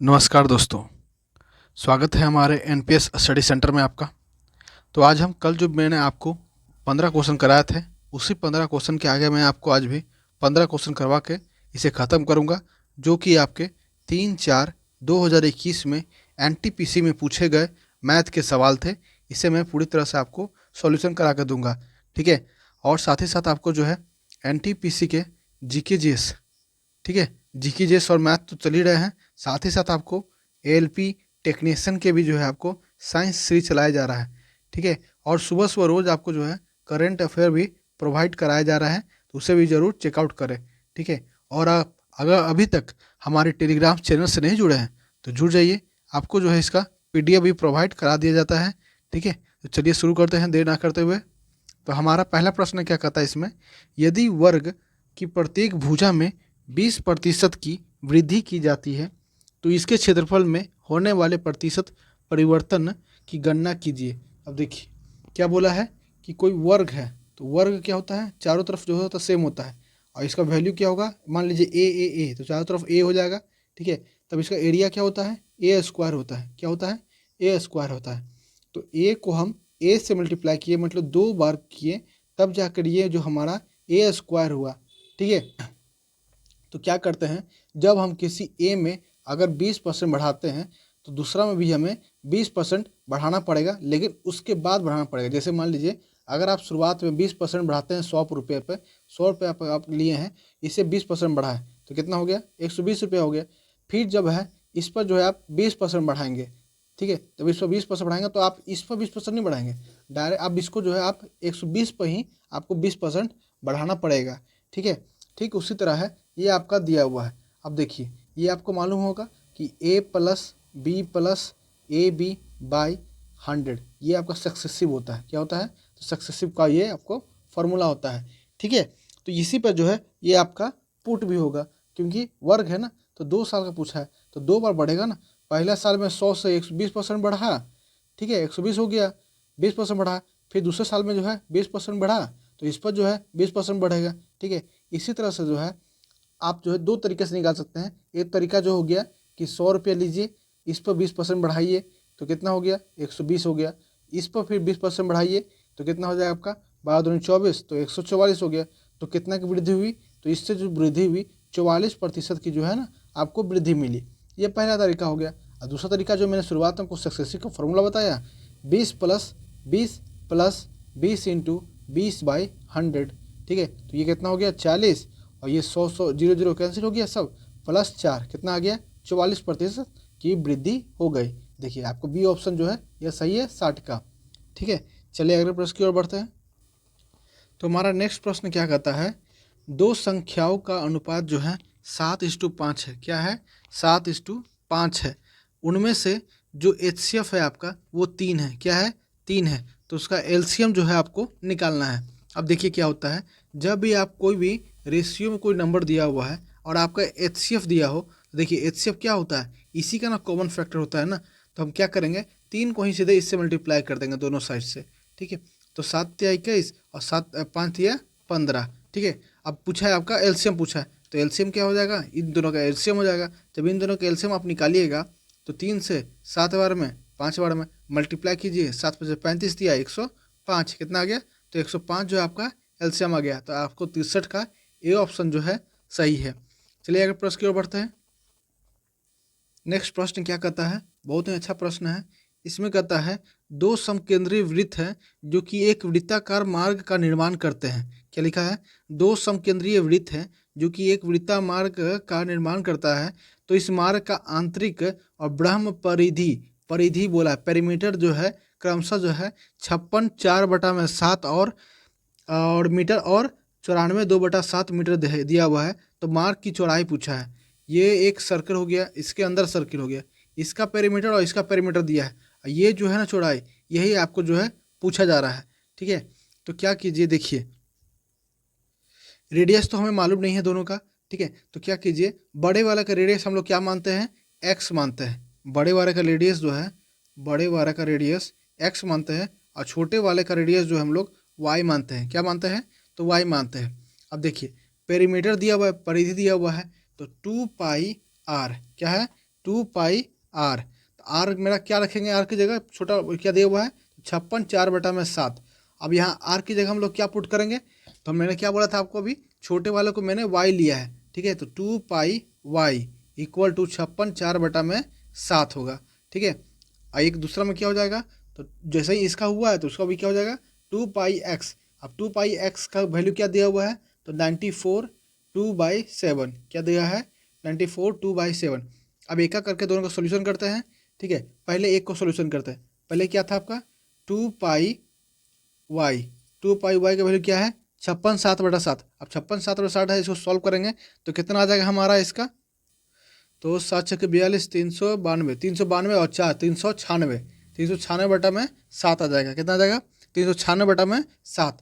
नमस्कार दोस्तों, स्वागत है हमारे एनपीएस स्टडी सेंटर में आपका। तो आज हम कल जो मैंने आपको 15 क्वेश्चन कराए थे, उसी 15 क्वेश्चन के आगे मैं आपको आज भी 15 क्वेश्चन करवा के इसे ख़त्म करूंगा, जो कि आपके 3/4/2021 में एनटीपीसी में पूछे गए मैथ के सवाल थे। इसे मैं पूरी तरह से आपको सॉल्यूशन करा के दूंगा, ठीक है। और साथ ही साथ आपको जो है एनटीपीसी के जीके जीएस, ठीक है, जीके जीएस और मैथ तो चल ही रहे हैं, साथ ही साथ आपको एएलपी टेक्नीशियन के भी जो है आपको साइंस सीरीज चलाया जा रहा है, ठीक है। और सुबह सुबह रोज़ आपको जो है करंट अफेयर भी प्रोवाइड कराया जा रहा है, तो उसे भी ज़रूर चेकआउट करें, ठीक है। और आप अगर अभी तक हमारे टेलीग्राम चैनल से नहीं जुड़े हैं तो जुड़ जाइए, आपको जो है इसका पीडीएफ भी प्रोवाइड करा दिया जाता है, ठीक है। तो चलिए शुरू करते हैं देर ना करते हुए। तो हमारा पहला प्रश्न क्या कहता है इसमें, यदि वर्ग की प्रत्येक भुजा में 20% की वृद्धि की जाती है तो इसके क्षेत्रफल में होने वाले प्रतिशत परिवर्तन की गणना कीजिए। अब देखिए क्या बोला है कि कोई वर्ग है, तो वर्ग क्या होता है, चारों तरफ जो होता है सेम होता है, और इसका वैल्यू क्या होगा, मान लीजिए ए, तो चारों तरफ ए हो जाएगा, ठीक है। तब इसका एरिया क्या होता है, ए स्क्वायर होता है, क्या होता है, ए स्क्वायर होता है। तो ए को हम ए से मल्टीप्लाई किए, मतलब 2 बार किए, तब जाकर ये जो हमारा ए स्क्वायर हुआ, ठीक है। तो क्या करते हैं, जब हम किसी ए में अगर 20% बढ़ाते हैं तो दूसरा में भी हमें 20% बढ़ाना पड़ेगा, लेकिन उसके बाद बढ़ाना पड़ेगा। जैसे मान लीजिए अगर आप शुरुआत में 20% बढ़ाते हैं 100 रुपये पे, 100 रुपये आप लिए हैं, इसे 20% बढ़ाएं तो कितना हो गया, 120 रुपये हो गया। फिर जब है इस पर जो है आप 20% बढ़ाएंगे, ठीक है। जब इस पर 20% बढ़ाएंगे तो आप इस पर 20% नहीं बढ़ाएंगे, डायरेक्ट आप इसको जो है आप 120 पर ही आपको 20% बढ़ाना पड़ेगा, ठीक है। ठीक उसी तरह है, ये आपका दिया हुआ है। अब देखिए ये आपको मालूम होगा कि a plus b plus a b by 100 ये आपका सक्सेसिव होता है, क्या होता है, तो सक्सेसिव का ये आपको फॉर्मूला होता है, ठीक है। तो इसी पर जो है ये आपका पुट भी होगा, क्योंकि वर्ग है ना, तो 2 साल का पूछा है तो 2 बार बढ़ेगा ना। पहला साल में 100 से 120% बढ़ा, ठीक है, 120 हो गया, 20% बढ़ा। फिर दूसरे साल में जो है 20% बढ़ा, तो इस पर जो है 20% बढ़ेगा, ठीक है। इसी तरह से जो है आप जो है 2 तरीके से निकाल सकते हैं। एक तरीका जो हो गया कि 100 रुपये लीजिए, इस पर 20% बढ़ाइए तो कितना हो गया, 120 हो गया। इस पर फिर 20% बढ़ाइए तो कितना हो जाएगा आपका, 12×24 तो 144 हो गया। तो कितना की वृद्धि हुई, तो इससे जो वृद्धि हुई 44% की जो है ना आपको वृद्धि मिली। ये पहला तरीका हो गया। और दूसरा तरीका जो मैंने शुरुआत में कुछ सक्सेसिव का फॉर्मूला बताया, 20 प्लस 20 प्लस 20 इंटू 20/100, ठीक है। तो ये कितना हो गया, 40, और ये 100 0 0 कैंसिल हो गया सब, प्लस 4 कितना आ गया, 44% की वृद्धि हो गई। देखिए आपको बी ऑप्शन जो है यह सही है 60 का, ठीक है। चलिए अगले प्रश्न की ओर बढ़ते हैं। तो हमारा नेक्स्ट प्रश्न क्या कहता है, दो संख्याओं का अनुपात जो है 7:5 है, क्या है, 7:5 है। उनमें से जो एचसीएफ है आपका वो 3 है, क्या है, 3 है। तो उसका एलसीएम जो है आपको निकालना है। अब देखिए क्या होता है, जब भी आप कोई भी रेशियो में कोई नंबर दिया हुआ है और आपका एचसीएफ दिया हो, तो देखिए एचसीएफ क्या होता है, इसी का ना कॉमन फैक्टर होता है ना। तो हम क्या करेंगे, 3 को ही सीधे इससे मल्टीप्लाई कर देंगे दोनों साइड से, ठीक है। तो 7×3 = 21 और 7×5 = 15, ठीक है। अब पूछा है आपका एलसीएम पूछा है, तो एलसीएम क्या हो जाएगा, इन दोनों का एलसीएम हो जाएगा। जब इन दोनों का एलसीएम आप निकालिएगा तो 3 से 7 बार में 5 बार में मल्टीप्लाई कीजिए, 7×5 = 35 दिया 105, कितना आ गया, तो 105 जो है आपका एलसीएम आ गया। तो आपको 63 का ए ऑप्शन जो है सही है। चलिए अगर प्रश्न की ओर बढ़ते हैं। नेक्स्ट प्रश्न क्या कहता है, बहुत ही अच्छा प्रश्न है। इसमें कहता है, दो समकेंद्रीय वृत्त हैं जो कि एक वृत्ताकार मार्ग का निर्माण करते हैं। क्या लिखा है, दो समकेंद्रीय वृत्त हैं जो कि एक वृत्ता मार्ग का निर्माण करता है। तो इस मार्ग का आंतरिक और ब्रह्म परिधि, परिधि बोला है, पेरीमीटर जो है क्रमशः जो है 56 4/7 और मीटर और 94 2/7 मीटर दिया हुआ है। तो मार्ग की चौड़ाई पूछा है, ये एक सर्कल हो गया, इसके अंदर सर्कल हो गया, इसका पेरीमीटर और इसका पेरीमीटर दिया है, ये जो है ना चौड़ाई, यही आपको जो है पूछा जा रहा है, ठीक है। तो क्या कीजिए, देखिए रेडियस तो हमें मालूम नहीं है दोनों का, ठीक है। तो क्या कीजिए, बड़े वाले का रेडियस हम लोग क्या मानते हैं, एक्स मानते हैं। बड़े वाले का रेडियस जो है, बड़े वाले का रेडियस एक्स मानते हैं, और छोटे वाले का रेडियस जो हम लोग वाई मानते हैं, क्या मानते हैं, तो वाई मानते हैं। अब देखिए पेरीमीटर दिया हुआ है, परिधि दिया हुआ है, तो 2πr क्या है, 2 पाई आर। तो आर मेरा क्या रखेंगे, आर की जगह छोटा क्या दिया हुआ है 56 4/7। अब यहाँ आर की जगह हम लोग क्या पुट करेंगे, तो मैंने क्या बोला था आपको अभी, छोटे वालों को मैंने वाई लिया है, ठीक है। तो 2 पाई वाई इक्वल टू 56 4/7 होगा, ठीक है। और एक दूसरा में क्या हो जाएगा, तो जैसे ही इसका हुआ है तो उसका भी क्या हो जाएगा 2 पाई एक्स। अब 2 पाई एक्स का वैल्यू क्या दिया हुआ है, तो 94 2/7 क्या दिया है 94 2/7। अब एक करके दोनों का सोल्यूशन करते हैं, ठीक है। पहले एक को सोल्यूशन करते हैं, पहले क्या था आपका 2 पाई वाई, 2 पाई वाई का वैल्यू क्या है 56 7/7। अब 56 7/7 है, इसको सॉल्व करेंगे तो कितना आ जाएगा हमारा इसका, तो 7×42 392, 392 और 4 396, 396/7 आ जाएगा। कितना आ जाएगा 396/7।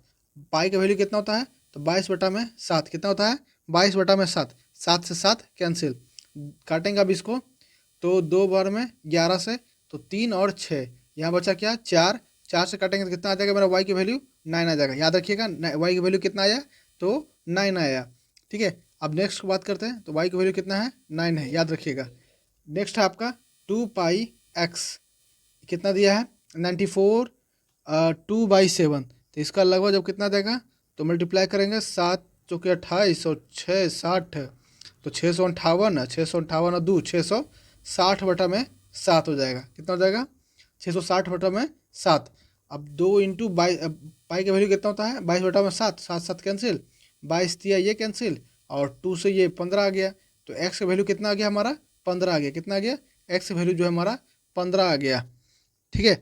पाई का वैल्यू कितना होता है, तो 22/7 कितना होता है 22/7। 7 से 7 कैंसिल, काटेंगे अब इसको तो 2 बार में 11 से, तो 3 और 6, यहाँ बचा क्या 4, 4 से काटेंगे तो कितना आ जाएगा मेरा वाई की वैल्यू 9 आ जाएगा। याद रखिएगा वाई की वैल्यू कितना आया, तो 9 आया, ठीक है। अब नेक्स्ट की बात करते हैं, तो वाई की वैल्यू कितना है 9 है, याद रखिएगा। नेक्स्ट है आपका 2 पाई एक्स, कितना दिया है 94 2/7। तो इसका लगभग जब कितना देगा, तो मल्टीप्लाई करेंगे 7 चौके 28 और 6 60, तो 658, 658 और 2 660/7 हो जाएगा। कितना हो जाएगा 660/7। अब 2 इंटू पाई का वैल्यू कितना होता है 22/7, 7 7 कैंसिल, 22 दिया ये कैंसिल, और 2 से ये 15 आ गया। तो एक्स का वैल्यू कितना आ गया हमारा 15 आ गया। कितना आ गया एक्स का वैल्यू जो है हमारा 15 आ गया, ठीक है।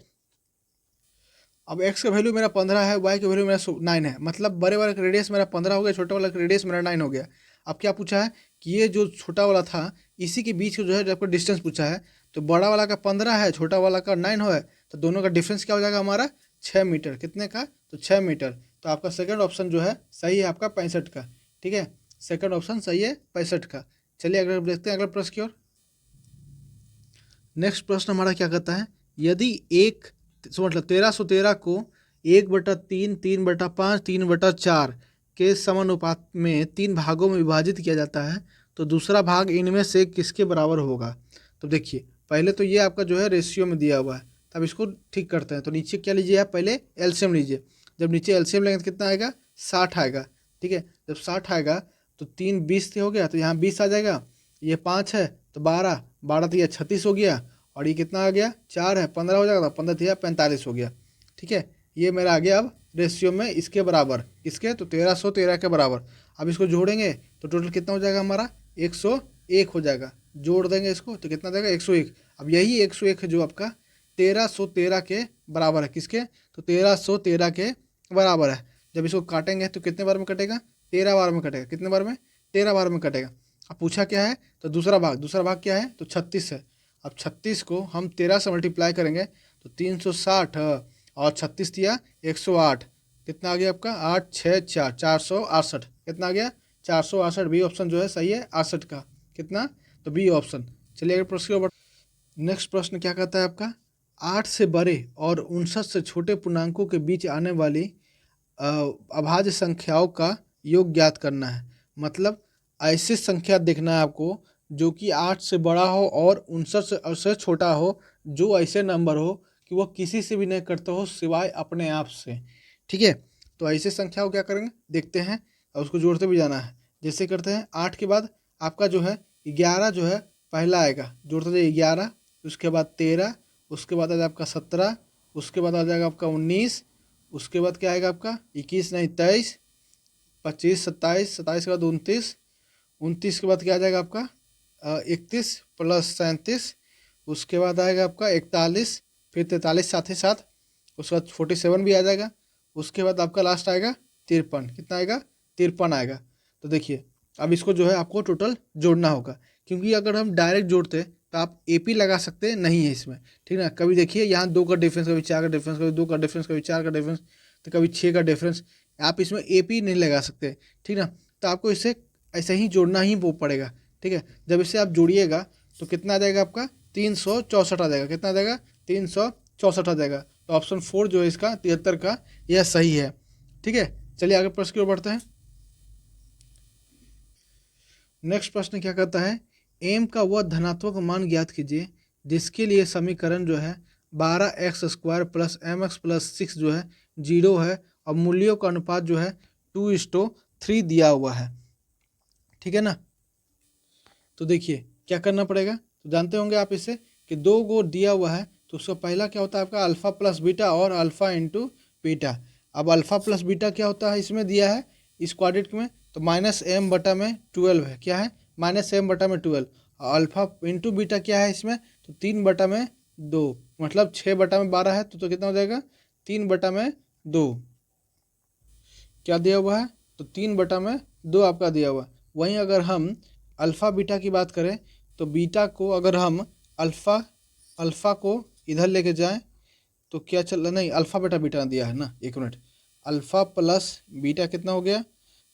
अब एक्स का वैल्यू मेरा 15 है, वाई का वैल्यू मेरा 9 है, मतलब बड़े वाले का रेडियस मेरा 15 हो गया, छोटे वाला का रेडियस मेरा 9 हो गया। अब क्या पूछा है कि ये जो छोटा वाला था इसी के बीच का जो है आपको डिस्टेंस पूछा है, तो बड़ा वाला का 15 है, छोटा वाला का 9 है, तो दोनों का डिफरेंस क्या हो जाएगा हमारा 6 मीटर। कितने का, तो 6 मीटर। तो आपका सेकंड ऑप्शन जो है सही है आपका 65 का, ठीक है। सेकंड ऑप्शन सही है 65 का। चलिए अगला देखते हैं अगला प्रश्न की ओर। नेक्स्ट प्रश्न हमारा क्या कहता है, यदि एक मतलब 1313 को 1/3 3/5 3/4 के समानुपात में 3 भागों में विभाजित किया जाता है, तो दूसरा भाग इनमें से किसके बराबर होगा। तो देखिए पहले तो ये आपका जो है रेशियो में दिया हुआ है, तब इसको ठीक करते हैं। तो नीचे क्या लीजिए आप, पहले एलसीएम लीजिए। जब नीचे एलसीएम लेंगे तो कितना आएगा 60 आएगा, ठीक है। जब 60 आएगा तो 3 20 हो गया, तो यहाँ 20 आ जाएगा, ये 5 है तो 12, 12 तो ये 36 हो गया, और ये कितना आ गया 4 है 15 हो जाएगा, 15 दिया 45 हो गया, ठीक है। ये मेरा आ गया अब रेशियो में इसके बराबर, इसके तो 1313 के बराबर। अब इसको जोड़ेंगे तो टोटल कितना हो जाएगा हमारा 101 हो जाएगा। जोड़ देंगे इसको तो कितना देगा 101। अब यही 101 है जो आपका 1313 के बराबर है, किसके, तो 1313 के बराबर है। जब इसको काटेंगे तो कितने बार में कटेगा 13 बार में कटेगा। कितने बार में 13 बार में कटेगा। अब पूछा क्या है, तो दूसरा भाग क्या है, तो 36 है। अब 36 को हम 13 से मल्टीप्लाई करेंगे तो 360 और 36 दिया 108, कितना आ गया आपका 8 6 4 468। कितना आ गया 468। बी ऑप्शन जो है सही है 68 का, कितना, तो बी ऑप्शन। चलिए अगर प्रश्न के नेक्स्ट प्रश्न क्या कहता है आपका, 8 से बड़े और 59 से छोटे पूर्णांकों के बीच आने वाली अभाज्य संख्याओं का योग ज्ञात करना है। मतलब ऐसी संख्या देखना है आपको जो कि 8 से बड़ा हो और 59 से छोटा हो, जो ऐसे नंबर हो कि वो किसी से भी नहीं करता हो सिवाय अपने आप से, ठीक है। तो ऐसे संख्या को क्या करेंगे देखते हैं, और उसको जोड़ते भी जाना है। जैसे करते हैं 8 के बाद आपका जो है 11 जो है पहला आएगा, जोड़ते जाइए 11, उसके बाद 13, उसके बाद आ जाएगा आपका 17, उसके बाद आ जाएगा आपका 19, उसके बाद क्या आएगा आपका 21 नहीं 23, 25 27, 27 के बाद 29, 29 के बाद क्या आ जाएगा आपका 31 प्लस 37, उसके बाद आएगा आपका 41, फिर 43 साथ ही साथ, उसके बाद 47 भी आ जाएगा, उसके बाद आपका लास्ट आएगा 53। कितना आएगा 53 आएगा। तो देखिए अब इसको जो है आपको टोटल जोड़ना होगा, क्योंकि अगर हम डायरेक्ट जोड़ते तो आप एपी लगा सकते नहीं है इसमें, ठीक है ना। कभी देखिए यहाँ 2 का डिफरेंस, कभी 4 का डिफरेंस, कभी 2 का डिफरेंस, कभी 4 का डिफरेंस, तो कभी 6 का डिफरेंस, आप इसमें एपी नहीं लगा सकते, ठीक ना। तो आपको इसे ऐसे ही जोड़ना ही पड़ेगा, ठीक है। जब इसे आप जोड़िएगा तो कितना आ जाएगा आपका 364 आ जाएगा। कितना आ जाएगा 364 आ जाएगा। तो ऑप्शन 4 जो है इसका 73 का यह सही है, ठीक है। चलिए आगे प्रश्न की ओर बढ़ते हैं। नेक्स्ट प्रश्न क्या कहता है, एम का वह धनात्मक मान ज्ञात कीजिए जिसके लिए समीकरण जो है 12x² प्लस mx प्लस 6 जो है 0 है और मूल्यों का अनुपात जो है 2:3 दिया हुआ है। ठीक है ना। तो देखिए क्या करना पड़ेगा, तो जानते होंगे आप इसे कि 2 गो दिया हुआ है तो उसका पहला क्या होता है आपका अल्फ़ा प्लस बीटा और अल्फ़ा इंटू बीटा। अब अल्फ़ा प्लस बीटा क्या होता है इसमें दिया है इस क्वाड्रेटिक में, तो -m/12 है। क्या है -m/12। अल्फ़ा इंटू बीटा क्या है इसमें, तो 3/2 मतलब 6/12 है तो कितना हो जाएगा 3/2। क्या दिया हुआ है, तो 3/2 आपका दिया हुआ है। वहीं अगर हम अल्फ़ा बीटा की बात करें तो बीटा को अगर हम अल्फ़ा को इधर लेके जाएं तो क्या चल रहा, नहीं अल्फ़ा बटा बीटा दिया है ना, एक मिनट, अल्फ़ा प्लस बीटा कितना हो गया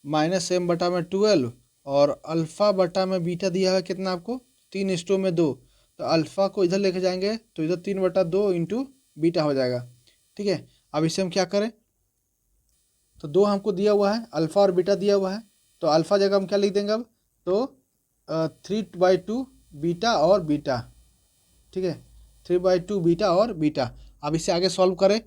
-m/12 और अल्फ़ा बटा में बीटा दिया है कितना आपको 3:2। तो अल्फ़ा को इधर लेके जाएंगे तो इधर 3/2 इंटू बीटा हो जाएगा। ठीक है, अब इसे हम क्या करें, तो 2 हमको दिया हुआ है, अल्फ़ा और बीटा दिया हुआ है, तो अल्फ़ा जगह हम क्या लिख देंगे अब, तो 3/2 बीटा और बीटा। ठीक है, 3/2 बीटा और बीटा। अब इसे आगे सॉल्व करें,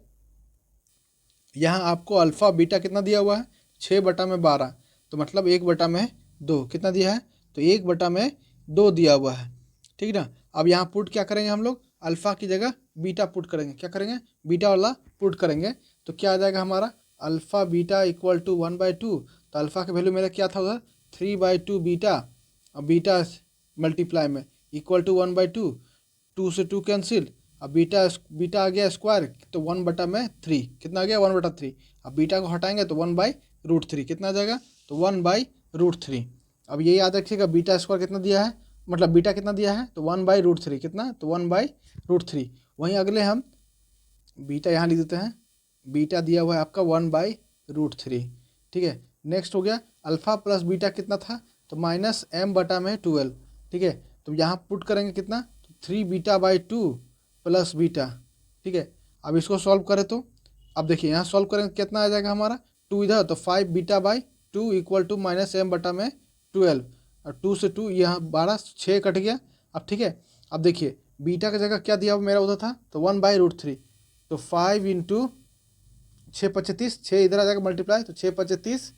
यहाँ आपको अल्फ़ा बीटा कितना दिया हुआ है 6/12, तो मतलब 1/2 कितना दिया है, तो 1/2 दिया हुआ है। ठीक ना। अब यहाँ पुट क्या करेंगे हम लोग, अल्फ़ा की जगह बीटा पुट करेंगे, क्या करेंगे बीटा वाला पुट करेंगे, तो क्या आ जाएगा हमारा अल्फ़ा बीटा इक्वल टू 1/2। तो अल्फ़ा का वैल्यू मेरा क्या था उधर 3/2 बीटा और बीटा मल्टीप्लाई में इक्वल टू 1/2, 2 से 2 कैंसिल, अब बीटा आ गया स्क्वायर तो 1/3 कितना आ गया 1/3। अब बीटा को हटाएंगे तो 1/√3 कितना आ जाएगा, तो 1/√3। अब ये याद रखिएगा बीटा स्क्वायर कितना दिया है, मतलब बीटा कितना दिया है, तो 1/√3 कितना, तो 1/√3। वहीं अगले हम बीटा यहाँ लिख देते हैं, बीटा दिया हुआ है आपका 1/√3। ठीक है, नेक्स्ट हो गया अल्फ़ा प्लस बीटा कितना था, तो -m/12। ठीक है, तो यहाँ पुट करेंगे कितना, तो 3β/2 प्लस बीटा। ठीक है, अब इसको सॉल्व करें तो अब देखिए यहाँ सॉल्व करेंगे कितना आ जाएगा हमारा 2 इधर, तो 5β/2 इक्वल टू -m/12 और 2 से 2 यहाँ 12 6 कट गया। अब ठीक है, अब देखिए बीटा की जगह क्या दिया हुआ मेरा उधर था, तो 1/√3, तो 5 इंटू 6×25, 6 इधर आ जाएगा मल्टीप्लाई, तो 6×25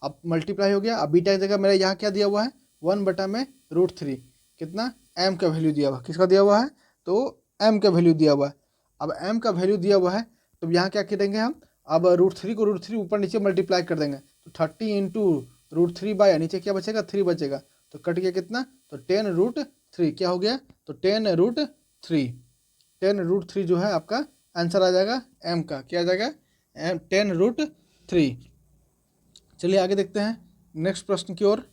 अब मल्टीप्लाई हो गया। अब बीटा की जगह मेरा यहाँ क्या दिया हुआ है 1/√3 कितना m का वैल्यू दिया हुआ, किसका दिया हुआ है, तो m का वैल्यू दिया हुआ है। अब m का वैल्यू दिया हुआ है तो यहाँ क्या करेंगे हम, अब √3 को √3 ऊपर नीचे मल्टीप्लाई कर देंगे, तो 30 इंटू √3 बाय नीचे क्या बचेगा 3 बचेगा, तो कट गया कितना, तो 10√3 क्या हो गया, तो 10√3। 10√3 जो है आपका आंसर आ जाएगा m का, क्या आ जाएगा 10√3। चलिए आगे देखते हैं नेक्स्ट प्रश्न की ओर।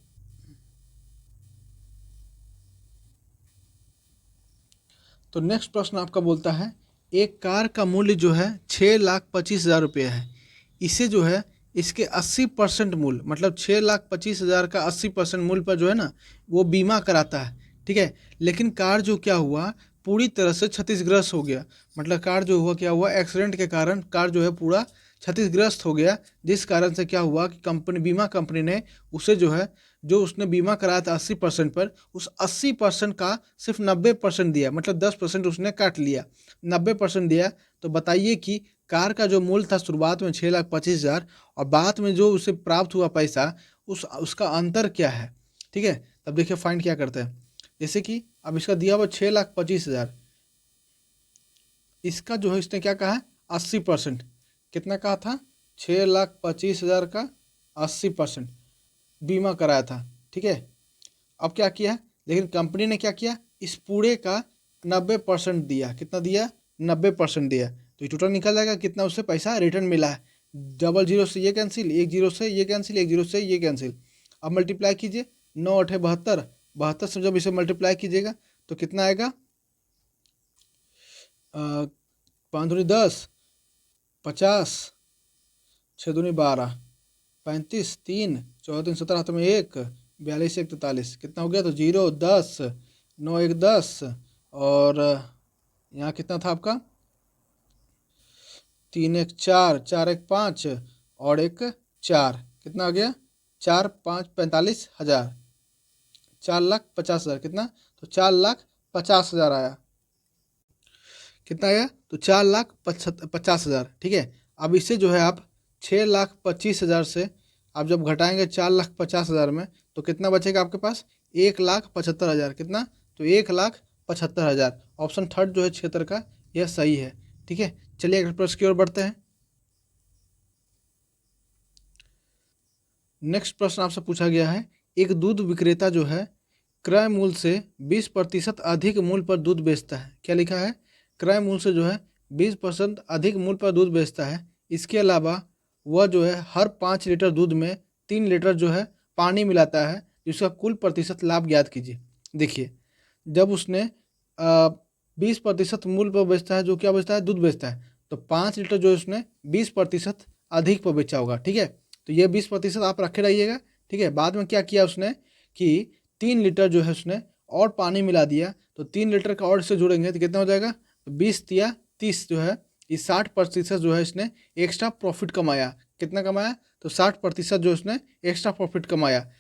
तो नेक्स्ट प्रश्न आपका बोलता है एक कार का मूल्य जो है 6,25,000 रुपये है, इसे जो है इसके 80% मूल्य, मतलब 6,25,000 का 80% मूल्य पर जो है ना वो बीमा कराता है। ठीक है, लेकिन कार जो क्या हुआ पूरी तरह से क्षतिग्रस्त हो गया, मतलब कार जो हुआ क्या हुआ एक्सीडेंट के कारण कार जो है पूरा क्षतिग्रस्त हो गया, जिस कारण से क्या हुआ कि बीमा कंपनी ने उसे जो है जो उसने बीमा कराया था 80% पर, उस 80% का सिर्फ 90% दिया, मतलब 10% उसने काट लिया, 90% दिया। तो बताइए कि कार का जो मूल्य था शुरुआत में 6,25,000 और बाद में जो उसे प्राप्त हुआ पैसा उसका अंतर क्या है। ठीक है, तब देखिए फाइंड क्या करते हैं, जैसे कि अब इसका दिया हुआ 6,25,000, इसका जो है इसने क्या कहा है 80%, कितना कहा था 6,25,000 का 80% बीमा कराया था। ठीक है, अब क्या किया, लेकिन कंपनी ने क्या किया इस पूरे का 90% दिया, कितना दिया 90% दिया, तो ये टोटल निकल जाएगा कितना उससे पैसा रिटर्न मिला है। 00 से ये कैंसिल, 10 से ये कैंसिल, 10 से ये कैंसिल। अब मल्टीप्लाई कीजिए 9×8 = 72, 72 से जब इसे मल्टीप्लाई कीजिएगा तो कितना आएगा 5×10 50, 6×2 12, 35, 3, 14, 17 हाथों में 1, 42, 1, 43, कितना हो गया, तो 0, 10, 9, 1, 10 और यहाँ कितना था आपका 3, 1, 4, 4, 1, 5 और 1, 4, कितना आ गया 4, 5, 45,000। 4,50,000 कितना, तो 4,50,000 आया। कितना आया, तो 4,50,000। ठीक है, अब इससे जो है आप 6,25,000 से आप जब घटाएंगे 4,50,000 में, तो कितना बचेगा आपके पास, 1,75,000। कितना, तो 1,75,000। ऑप्शन थर्ड जो है क्षेत्र का, यह सही है। ठीक है, चलिए अगले प्रश्न की ओर बढ़ते हैं। नेक्स्ट प्रश्न आपसे पूछा गया है, एक दूध विक्रेता जो है क्रय मूल्य से 20% अधिक मूल्य पर दूध बेचता है। क्या लिखा है, क्रय मूल्य से जो है 20% अधिक मूल्य पर दूध बेचता है। इसके अलावा वह जो है हर 5 लीटर दूध में 3 लीटर जो है पानी मिलाता है, जिसका कुल प्रतिशत लाभ ज्ञात कीजिए। देखिए, जब उसने 20% मूल्य पर बेचता है, जो क्या बेचता है, दूध बेचता है, तो 5 लीटर जो है उसने 20% अधिक पर बेचा होगा। ठीक है, तो ये 20% आप रखे रहिएगा। ठीक है, बाद में क्या किया उसने कि 3 लीटर जो है उसने और पानी मिला दिया, तो 3 लीटर का और इससे जोड़ेंगे तो कितना हो जाएगा, तो 20 या 30 जो है, ये 60% जो है इसने एक्स्ट्रा प्रॉफिट कमाया। कितना कमाया, तो 60% जो इसने एक्स्ट्रा प्रॉफिट कमाया।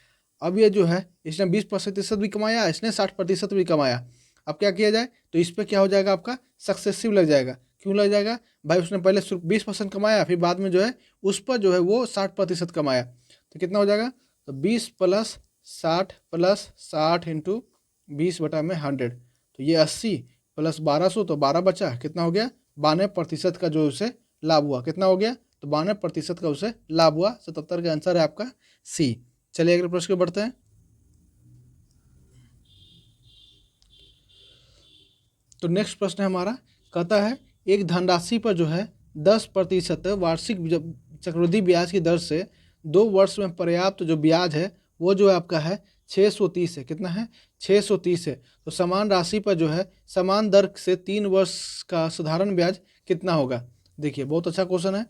अब ये जो है इसने 20% भी कमाया, इसने 60% भी कमाया। अब क्या किया जाए, तो इस पर क्या हो जाएगा, आपका सक्सेसिव लग जाएगा। क्यों लग जाएगा भाई, उसने पहले सिर्फ 20% कमाया, फिर बाद में जो है उस पर जो है वो 60% कमाया। तो कितना हो जाएगा, तो 20 + 60 + 60 इंटू 20/100, तो ये 80 + 1200, तो 12 बचा। कितना हो गया, 92% का जो उसे लाभ हुआ। कितना हो गया, तो 92% का उसे लाभ हुआ। 77 का आंसर है आपका सी। चलिए अगले प्रश्न पे बढ़ते हैं। तो नेक्स्ट प्रश्न है हमारा, कहता है एक धनराशि पर जो है 10% वार्षिक चक्रवृद्धि ब्याज की दर से 2 वर्ष में पर्याप्त जो ब्याज है वो जो है आपका है 630 है। कितना है, 630 है। तो समान राशि पर जो है समान दर से 3 वर्ष का साधारण ब्याज कितना होगा। देखिए, बहुत अच्छा क्वेश्चन है।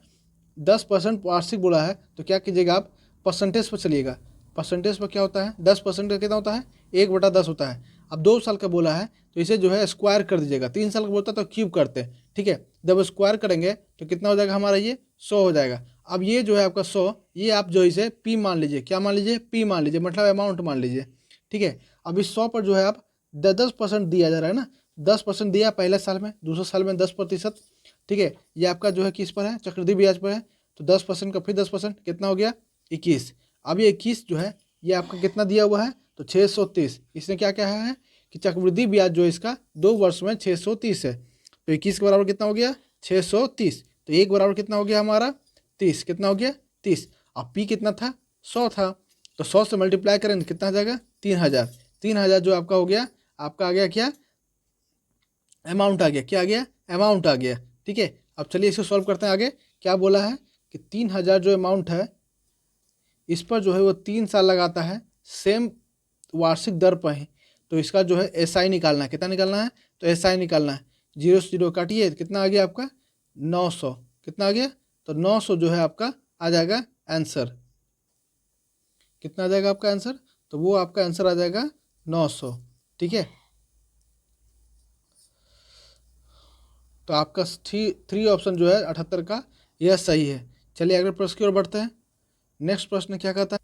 10% वार्षिक बोला है, तो क्या कीजिएगा आप, परसेंटेज पर चलिएगा। परसेंटेज पर क्या होता है, 10% का कितना होता है, 1/10 होता है। अब 2 साल का बोला है, तो इसे जो है स्क्वायर कर दीजिएगा। 3 साल का बोलता है तो क्यूब करते हैं। ठीक है, जब स्क्वायर करेंगे तो कितना हो जाएगा हमारा, ये 100 हो जाएगा। अब ये जो है आपका 100, ये आप जो इसे पी मान लीजिए। क्या मान लीजिए, पी मान लीजिए, मतलब अमाउंट मान लीजिए। ठीक है, अब इस 100 पर जो है आप 10% दिया जा रहा है ना, 10% दिया पहले साल में, दूसरे साल में 10%। ठीक है, ये आपका जो है किस पर है, चक्रवृद्धि ब्याज पर है। तो 10% का फिर 10%, कितना हो गया, 21। अब ये 21 जो है ये आपका कितना दिया हुआ है, तो 630। इसने क्या कहा है कि चक्रवृद्धि ब्याज जो है इसका 2 वर्ष में 630 है। तो 21 के बराबर कितना हो गया, 630। तो 1 बराबर कितना हो गया हमारा, 30। कितना हो गया, 30। अब पी कितना था, 100 था। तो 100 से मल्टीप्लाई करें कितना आ जाएगा, 3000। 3000 जो आपका हो गया, आपका आ गया क्या, अमाउंट आ गया। क्या आ गया, अमाउंट आ गया। ठीक है, अब चलिए इसको सॉल्व करते हैं। आगे क्या बोला है कि 3000 जो अमाउंट है इस पर जो है वो 3 साल लगाता है सेम वार्षिक दर पर ही। तो इसका जो है एसआई निकालना है। कितना निकालना है, तो एसआई निकालना है। 0 से 0 काटिए, कितना आ गया आपका, 900। कितना आ गया, तो 900 जो है आपका आ जाएगा आंसर। कितना आ जाएगा आपका आंसर, तो वो आपका आंसर आ जाएगा 900। ठीक है, तो आपका थ्री ऑप्शन जो है 78 का यह सही है। चलिए अगले प्रश्न की ओर बढ़ते हैं। नेक्स्ट प्रश्न क्या कहता है,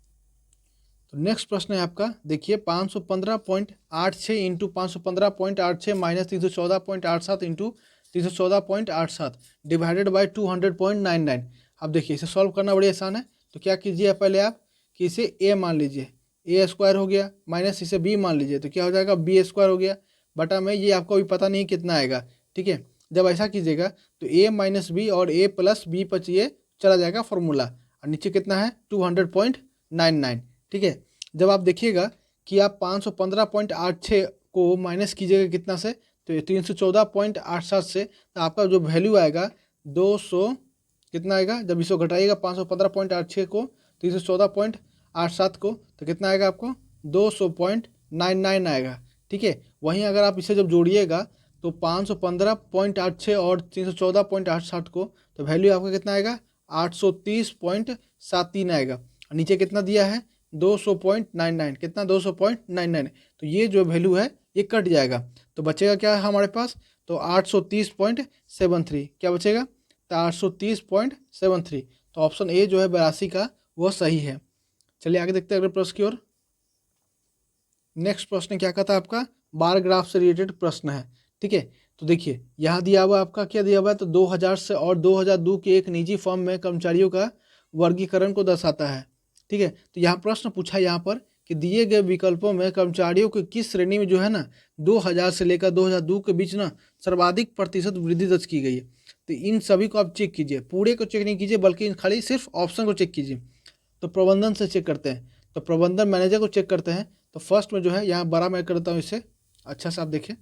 तो नेक्स्ट प्रश्न है आपका, देखिए 515.86 into 515.86 minus 314.87 into 314.87 divided by 200.99। अब देखिए इसे सॉल्व करना बड़ी आसान है। तो क्या कीजिए पहले आप कि इसे ए मान लीजिए, ए स्क्वायर हो गया, माइनस इसे बी मान लीजिए, तो क्या हो जाएगा, बी स्क्वायर हो गया। बटा में ये आपको अभी पता नहीं कितना आएगा। ठीक है, जब ऐसा कीजिएगा तो ए माइनस बी और ए प्लस बी पर ये चला जाएगा फॉर्मूला, और नीचे कितना है 200.99। ठीक है, जब आप देखिएगा कि आप 515.86 को माइनस कीजिएगा कितना से, तो ये 314.87 से, तो आपका जो वैल्यू आएगा 200, कितना आएगा, जब इसको घटाइएगा 515.86 को 314.87 को, तो कितना आएगा आपको 200.99 आएगा। ठीक है, वहीं अगर आप इसे जब जोड़िएगा तो 515.86 और 314.87 को, तो वैल्यू आपका कितना आएगा 830.73 आएगा। और नीचे कितना दिया है 200.99, कितना 200.99। तो ये जो वैल्यू है ये कट जाएगा, तो बचेगा क्या हमारे पास, तो 830.73। क्या बचेगा, तो 830.73। तो ऑप्शन ए जो है 82 का वह सही है। चलिए आगे देखते हैं अगले प्रश्न की ओर। नेक्स्ट प्रश्न क्या कहता है आपका, बार ग्राफ से रिलेटेड प्रश्न है। ठीक है, तो देखिए यहाँ दिया हुआ आपका क्या दिया हुआ है, तो 2000 से और 2002 के एक निजी फर्म में कर्मचारियों का वर्गीकरण को दर्शाता है। ठीक है, तो यहाँ प्रश्न पूछा यहाँ पर कि दिए गए विकल्पों में कर्मचारियों की किस श्रेणी में जो है ना 2000 से लेकर 2002 के बीच ना सर्वाधिक प्रतिशत वृद्धि दर्ज की गई है। तो इन सभी को आप चेक कीजिए, पूरे को चेक नहीं कीजिए बल्कि खाली सिर्फ ऑप्शन को चेक कीजिए। तो प्रबंधन से चेक करते हैं, तो प्रबंधन मैनेजर को चेक करते हैं। तो फर्स्ट में जो है यहाँ बड़ा मैं करता हूँ इसे, अच्छा से आप देखिए।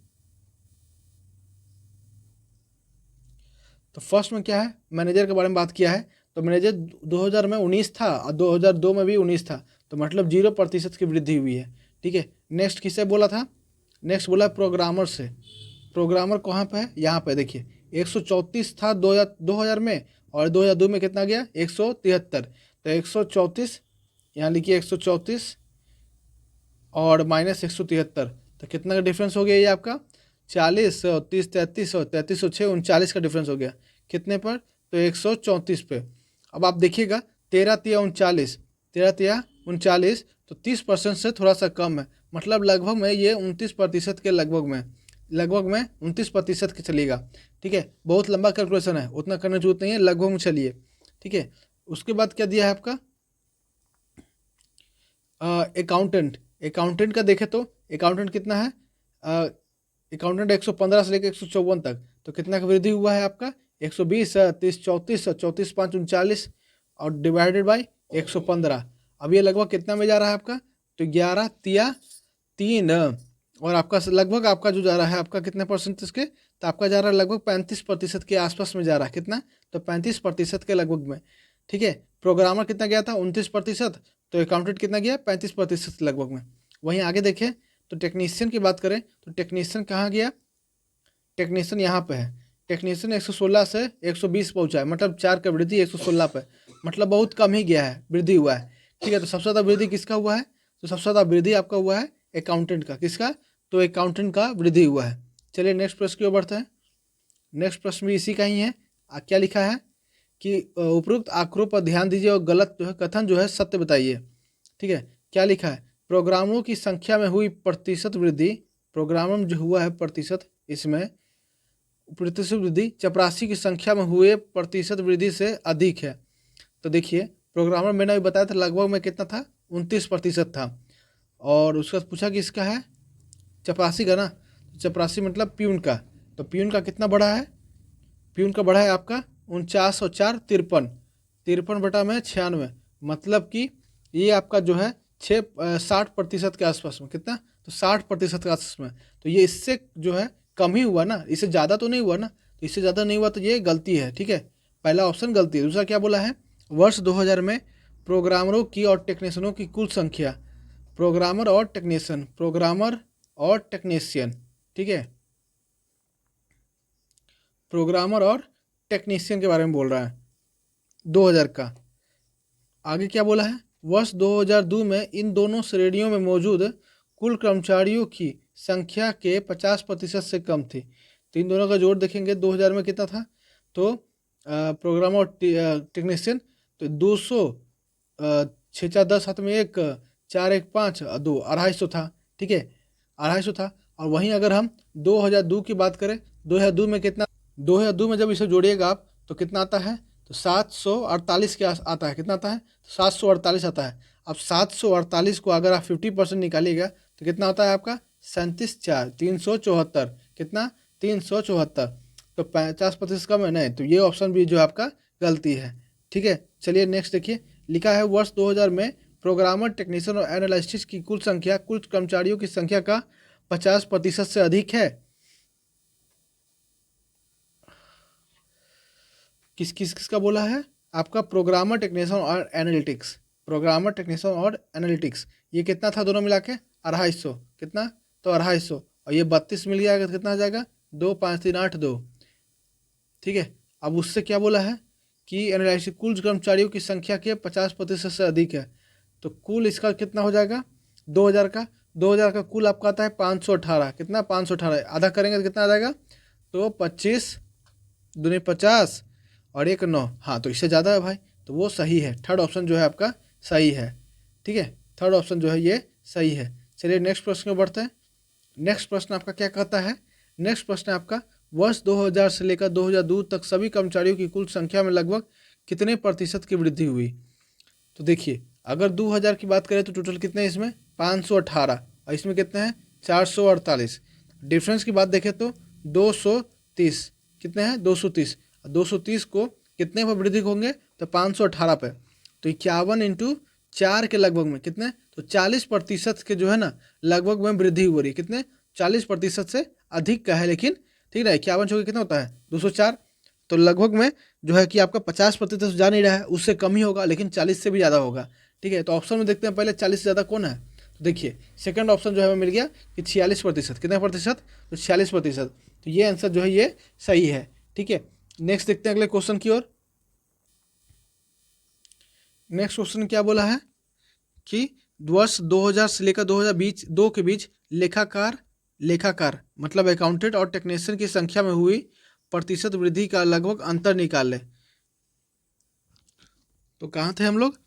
तो फर्स्ट में क्या है, मैनेजर के बारे में बात किया है। तो मैनेजर 2000 में 19 था और 2002 में भी 19 था, तो मतलब 0% की वृद्धि हुई है। ठीक है, नेक्स्ट किससे बोला था, नेक्स्ट बोला प्रोग्रामर से। प्रोग्रामर कहाँ पे है, यहाँ पे देखिए 134 था 2000 में, और 2002 में कितना गया 173। तो 134 यहाँ लिखिए 134 और माइनस 173, तो कितना का डिफरेंस हो गया ये आपका 40, 30, 33 और 33 और 6 39 का डिफरेंस हो गया। कितने पर, तो 134 पे। अब आप देखिएगा 13 तिया 39, 13 तिया 39, तो 30% से थोड़ा सा कम है, मतलब लगभग में ये 29% के लगभग में 29% के चलेगा। ठीक है, बहुत लंबा कैलकुलेशन है, उतना करने की जरूरत नहीं है, लगभग में चलिए। ठीक है, उसके बाद क्या दिया है आपका, अकाउंटेंट का देखें तो अकाउंटेंट कितना है, अकाउंटेंट 115 से लेकर 154 तक, तो कितना का वृद्धि हुआ है आपका 120, 30, 34, 34, 5, 39 और डिवाइडेड बाई 115। अब ये लगभग कितना में जा रहा है आपका, तो 11 तिया 3, और आपका लगभग आपका जो जा रहा है आपका कितने परसेंटेज के, तो आपका जा रहा है लगभग 35% के आसपास में जा रहा है। कितना, तो 35% के लगभग में। ठीक है, प्रोग्रामर कितना गया था 29%, तो अकाउंटेंट कितना गया 35% लगभग में। वहीं आगे देखें तो टेक्नीशियन की बात करें, तो टेक्नीशियन कहाँ गया, टेक्नीशियन यहाँ पे है। टेक्नीशियन 116 से 120 पहुँचा है, मतलब 4 का वृद्धि 116 पे, मतलब बहुत कम ही गया है, वृद्धि हुआ है। ठीक है, तो सबसे ज़्यादा वृद्धि किसका हुआ है, तो सबसे ज़्यादा वृद्धि आपका हुआ है अकाउंटेंट का। किसका, तो अकाउंटेंट का वृद्धि हुआ है। चलिए नेक्स्ट प्रश्न की ओर बढ़ते हैं। नेक्स्ट प्रश्न भी इसी का ही है। क्या लिखा है कि उपरोक्त आंकड़ों पर ध्यान दीजिए और गलत जो है कथन जो है सत्य बताइए। ठीक है, क्या लिखा है, प्रोग्रामरों की संख्या में हुई प्रतिशत वृद्धि, प्रोग्रामर में जो हुआ है प्रतिशत, इसमें प्रतिशत वृद्धि चपरासी की संख्या में हुए प्रतिशत वृद्धि से अधिक है। तो देखिए प्रोग्रामर मैंने अभी बताया था लगभग में कितना था 29% था, और उसका पूछा कि इसका है चपरासी का ना, चपरासी मतलब प्यून का, तो प्यून का कितना बढ़ा है, प्यून का बढ़ा है आपका 49 और 4 53, 53 बटा में 96, मतलब कि ये आपका जो है 60% के आसपास में, कितना, तो 60% के आसपास में। तो ये इससे जो है कम ही हुआ ना, इससे ज़्यादा तो नहीं हुआ ना, तो इससे ज़्यादा नहीं हुआ तो ये गलती है। ठीक है, पहला ऑप्शन गलती है। दूसरा क्या बोला है, वर्ष 2000 में प्रोग्रामरों की और टेक्नीशियनों की कुल संख्या, प्रोग्रामर और टेक्नीशियन, प्रोग्रामर और टेक्नीशियन, ठीक है, प्रोग्रामर और टेक्नीशियन के बारे में बोल रहा है 2000 का। आगे क्या बोला है, वर्ष 2002 में इन दोनों श्रेणियों में मौजूद कुल कर्मचारियों की संख्या के 50% से कम थी। तो इन दोनों का जोड़ देखेंगे 2000 में कितना था, तो प्रोग्रामर और टेक्नीशियन तो 200, 6 4 10 7 में 1, 4 1 5 2, 250 था। ठीक है, 250 था। और वहीं अगर हम 2002 की बात करें, 2002 में कितना, 2002 में जब इसे जोड़िएगा आप तो कितना आता है, तो 748 के आता है। कितना आता है, 748 आता है। अब 748 को अगर आप 50% निकालिएगा तो कितना होता है आपका 37 4 374, कितना 374, तो 50% कम है नहीं, तो ये ऑप्शन भी जो आपका गलती है। ठीक है, चलिए नेक्स्ट देखिए, लिखा है वर्ष 2000 में प्रोग्रामर टेक्नीशियन और एनालिस्ट की कुल संख्या कुल कर्मचारियों की संख्या का 50% से अधिक है। किसका बोला है, आपका प्रोग्रामर टेक्नीशियन और एनालिटिक्स, प्रोग्रामर टेक्नीशियन और एनालिटिक्स। ये कितना था दोनों मिला के 250, कितना, तो 250, और ये 32 मिल गया तो कितना आ जाएगा 2 5 3 8 2। ठीक है, अब उससे क्या बोला है कि एनालिटिक्स कुल कर्मचारियों की संख्या के 50% से अधिक है, तो कुल इसका कितना हो जाएगा 2000 का, 2000 का कुल आपका आता है 518, कितना 518, आधा करेंगे तो कितना आ जाएगा, तो 25 दूनी 50 और 1 9, हाँ तो इससे ज़्यादा है भाई, तो वो सही है, थर्ड ऑप्शन जो है आपका सही है। ठीक है, थर्ड ऑप्शन जो है ये सही है। चलिए नेक्स्ट प्रश्न में बढ़ते हैं। नेक्स्ट प्रश्न आपका क्या कहता है? नेक्स्ट प्रश्न है आपका, वर्ष 2000 से लेकर 2002 तक सभी कर्मचारियों की कुल संख्या में लगभग कितने प्रतिशत की वृद्धि हुई? तो देखिए, अगर 2000 की बात करें तो टोटल कितने हैं इसमें? 518, और इसमें कितने हैं? 448। डिफरेंस की बात देखें तो 230, कितने हैं? 230। 230 को कितने पर वृद्धि होंगे? तो 518 पे। तो 51 इंटू 4 के लगभग में कितने? तो 40% के जो है ना लगभग में वृद्धि हो रही है। कितने? 40% से अधिक का है, लेकिन ठीक है 51 चौके कितना होता है? 204। तो लगभग में जो है कि आपका 50% जा नहीं रहा है, उससे कम ही होगा, लेकिन 40 से भी ज़्यादा होगा। ठीक है, तो ऑप्शन में देखते हैं पहले 40 से ज़्यादा कौन है। तो देखिए सेकंड ऑप्शन जो है हमें मिल गया कि 46%। कितना प्रतिशत? तो 46%। तो ये आंसर जो है ये सही है। ठीक है, नेक्स्ट देखते हैं अगले क्वेश्चन की ओर। नेक्स्ट क्वेश्चन क्या बोला है कि वर्ष 2000 से लेकर 2022 के बीच लेखाकार मतलब अकाउंटेंट और टेक्नीशियन की संख्या में हुई प्रतिशत वृद्धि का लगभग अंतर निकाल ले। तो कहाँ थे हम लोग?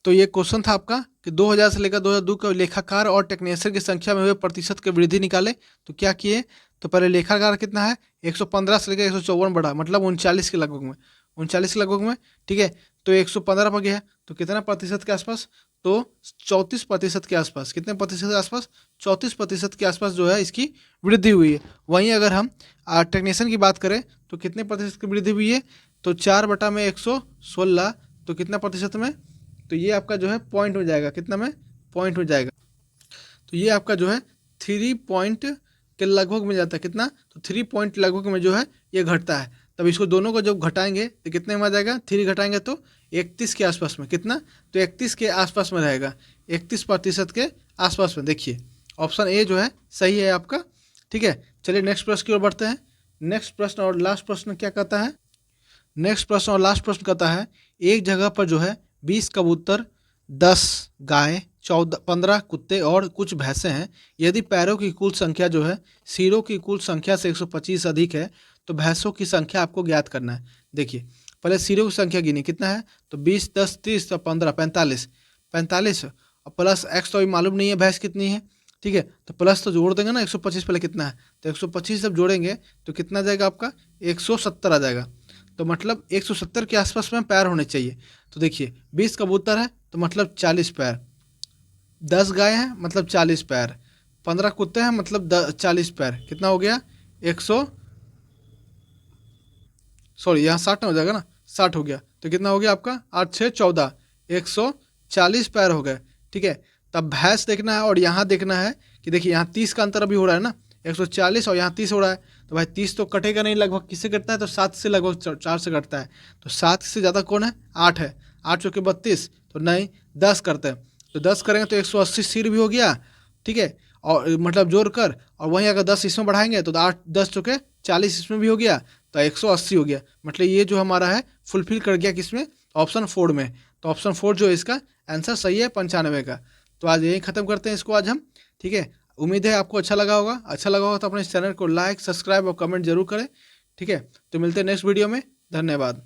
तो ये क्वेश्चन था आपका कि 2000 से लेकर 2002 के लेखाकार और टेक्नीशियन की संख्या में हुए प्रतिशत की वृद्धि निकाले। तो क्या किए? तो पहले लेखाकार कितना है? 115 से लेकर 154 बढ़ा, मतलब 39 के लगभग में, 39 के लगभग में। ठीक है, तो 115 पर गया, तो कितना प्रतिशत के आसपास? तो 34% के आसपास। कितने प्रतिशत के आसपास? 34% के आसपास जो है इसकी वृद्धि हुई है। वहीं अगर हम टेक्नीशियन की बात करें तो कितने प्रतिशत की वृद्धि हुई है? तो 4/116, तो कितना प्रतिशत में? तो ये आपका जो है पॉइंट में जाएगा। कितना में? पॉइंट में जाएगा। तो ये आपका जो है 3 पॉइंट के लगभग में जाता है। कितना? तो 3 पॉइंट लगभग में जो है ये घटता है। तब इसको दोनों को जब घटाएंगे तो कितने में आ जाएगा? 3 घटाएंगे तो 31 के आसपास में। कितना? तो 31 के आसपास में रहेगा, 31% के आसपास में। देखिए ऑप्शन ए जो है सही है आपका। ठीक है, चलिए नेक्स्ट प्रश्न की ओर बढ़ते हैं। नेक्स्ट प्रश्न और लास्ट प्रश्न क्या कहता है? नेक्स्ट प्रश्न और लास्ट प्रश्न कहता है, एक जगह पर जो है 20 कबूतर, 10 गाय, 15 कुत्ते और कुछ भैंसें हैं। यदि पैरों की कुल संख्या जो है सिरों की कुल संख्या से 125 अधिक है तो भैंसों की संख्या आपको ज्ञात करना है। देखिए पहले सिरों की संख्या गिनी, कितना है? तो 20, 10, 30, तो 15, 45 और प्लस एक्स तो अभी मालूम नहीं है भैंस कितनी है। ठीक है, तो प्लस तो जोड़ देंगे ना, 125 पहले कितना है? तो 125 जब जोड़ेंगे तो कितना जाएगा आपका? 170 आ जाएगा। तो मतलब 170 के आसपास में पैर होने चाहिए। तो देखिए 20 कबूतर है तो मतलब 40 पैर, 10 गाय है मतलब 40 पैर, 15 कुत्ते हैं मतलब 40 पैर। कितना हो गया? 60 हो जाएगा ना, 60 हो गया। तो कितना हो गया आपका? 8, 6, 14, 140 पैर हो गए। ठीक है, तब भैंस देखना है और यहाँ देखना है कि देखिए यहाँ 30 का अंतर अभी हो रहा है ना, 140 और यहाँ 30 हो रहा है। तो भाई 30 तो कटेगा नहीं, लगभग किससे कटता है? तो 7 से, लगभग 4 से कटता है। तो 7 से ज़्यादा कौन है? 8 है। 8 चौके 32, तो नहीं 10 करते हैं। तो 10 करेंगे तो 180 सिर भी हो गया। ठीक है, और मतलब जोड़ कर, और वहीं अगर 10 इसमें बढ़ाएंगे तो 8, 10 चौके 40 इसमें भी हो गया, तो 180 हो गया। मतलब ये जो हमारा है फुलफिल कर गया किसमें? ऑप्शन 4 में। तो ऑप्शन 4 जो है इसका आंसर सही है, 95 का। तो आज यही खत्म करते हैं इसको आज हम। ठीक है, उम्मीद है आपको अच्छा लगा होगा। अच्छा लगा होगा तो अपने इस चैनल को लाइक, सब्सक्राइब और कमेंट जरूर करें। ठीक है, तो मिलते हैं नेक्स्ट वीडियो में। धन्यवाद।